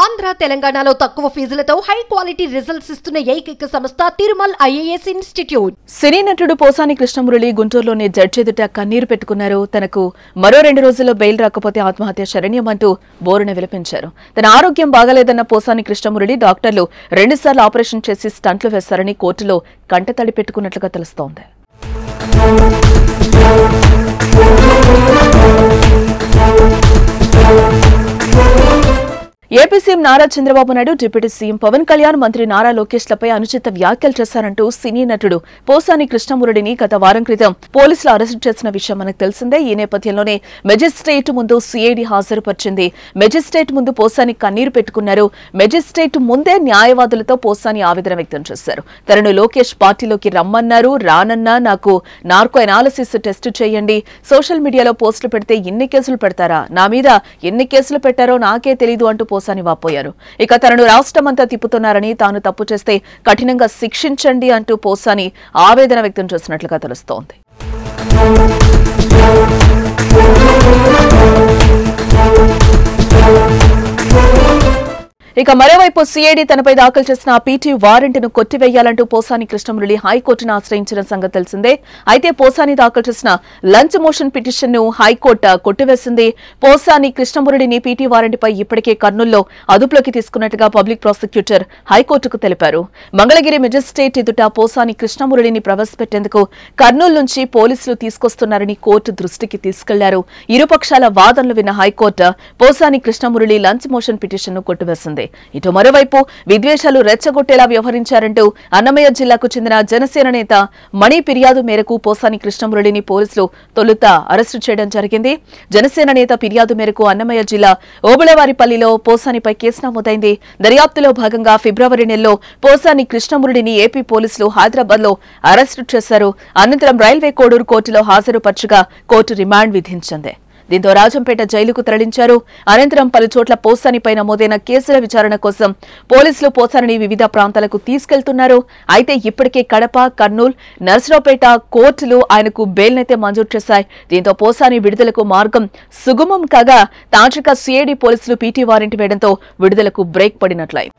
ఆంధ్ర తెలంగాణలో తక్కువ ఫీజులతో high quality results ఇస్తున్న ఏకైక సంస్థ తిరుమల్ ఐఏఎస్ ఇన్స్టిట్యూట్. సినీ నటుడు పోసాని కృష్ణమురళి గుంటూరులోని జడ్జి ఎదుట కన్నీరు పెట్టుకున్నారు. తనకు మరో 2 రోజుల్లో బెయిల్ రాకపోతే ఆత్మహత్య శరణ్యమంటూ బోరున విలపించారు. తన ఆరోగ్యం బాగాలేదన్న పోసాని కృష్ణమురళి డాక్టర్లు 2 సార్లు ఆపరేషన్ చేసి స్టంట్లు వేశారని కోర్టులో కంటతడి పెట్టుకున్నట్లుగా తెలుస్తోంది. AP CM Nara Chandrababu Naidu, deputy CM Pawan Kalyan, మంత్రి నారా లోకేష్లపై అనుచిత వ్యాఖ్యలు చేశారంటూ సినీ నటుడు పోసాని కృష్ణమురళిని గత వారం క్రితం పోలీసులు అరెస్టు చేసిన విషయం మనకు తెలిసిందే. ఈ నేపథ్యంలోనే మెజిస్ట్రేట్ ముందు సిఐడి హాజరుపరిచింది. మెజిస్ట్రేట్ ముందు పోసాని కన్నీరు పెట్టుకున్నారు. మెజిస్ట్రేట్ ముందే న్యాయవాదులతో పోసాని ఆవేదన వ్యక్తం చేశారు. తనను లోకేష్ పార్టీలోకి రమ్మన్నారు. రానన్నా నాకు నార్కో ఎనాలిసిస్ టెస్ట్ చేయండి. సోషల్ మీడియాలో పోస్టులు పెడితే ఎన్ని కేసులు పెడతారా, నా మీద ఎన్ని కేసులు పెట్టారో నాకే తెలీదు అంటూ పోసాని వాపోయారు. ఇక తనను రాష్ట్రమంతా తిప్పుతున్నారని, తాను తప్పు చేస్తే కఠినంగా శిక్షించండి అంటూ పోసాని ఆవేదన వ్యక్తం చేసినట్లుగా తెలుస్తోంది. ఇక మరోవైపు సిఐడి తనపై దాఖలు చేసిన పీటీ వారెంట్ను కొట్టివేయాలంటూ పోసాని కృష్ణమురళి హైకోర్టును ఆశ్రయించిన సంగతి తెలిసిందే. అయితే పోసాని దాఖలు చేసిన లంచ్ మోషన్ పిటిషన్ ను హైకోర్టు కొట్టివేసింది. పోసాని కృష్ణమురళిని పీటీ వారెంట్పై ఇప్పటికే కర్నూలులో అదుపులోకి తీసుకున్నట్టుగా పబ్లిక్ ప్రాసిక్యూటర్ హైకోర్టుకు తెలిపారు. మంగళగిరి మెజిస్ట్రేట్ ఎదుట పోసాని కృష్ణమురళిని ప్రవేశపెట్టేందుకు కర్నూలు నుంచి పోలీసులు తీసుకొస్తున్నారని కోర్టు దృష్టికి తీసుకెళ్లారు. ఇరుపక్షాల వాదనలు విన్న high court Posani Krishnamurali lunch motion petition ను కొట్టివేసింది. ఇటు మరోవైపు విద్వేషాలు రెచ్చగొట్టేలా వ్యవహరించారంటూ అన్నమయ్య జిల్లాకు చెందిన జనసేన నేత మణి ఫిర్యాదు మేరకు పోసాని కృష్ణమురళిని పోలీసులు తొలుత అరెస్టు చేయడం జరిగింది. జనసేన నేత ఫిర్యాదు మేరకు అన్నమయ్య జిల్లా ఓబుళవారిపల్లిలో పోసానిపై కేసు నమోదైంది. దర్యాప్తులో భాగంగా ఫిబ్రవరి నెలలో పోసాని కృష్ణమురళిని ఏపీ పోలీసులు హైదరాబాద్ లో అరెస్టు చేశారు. అనంతరం రైల్వే కోడూరు కోర్టులో హాజరుపరచగా కోర్టు రిమాండ్ విధించింది. దీంతో రాజంపేట జైలుకు తరలించారు. అనంతరం పలు చోట్ల పోసానిపై నమోదైన కేసుల విచారణ కోసం పోలీసులు పోసానిని వివిధ ప్రాంతాలకు తీసుకెళ్తున్నారు. అయితే ఇప్పటికే కడప, కర్నూలు, నర్సరావుపేట కోర్టులు ఆయనకు బెయిల్నైతే మంజూరు చేశాయి. దీంతో పోసాని విడుదలకు మార్గం సుగమం కాగా తాజాగా సిఐడి పోలీసులు పీటీ వారెంట్ వేయడంతో విడుదలకు బ్రేక్ పడినట్లయింది.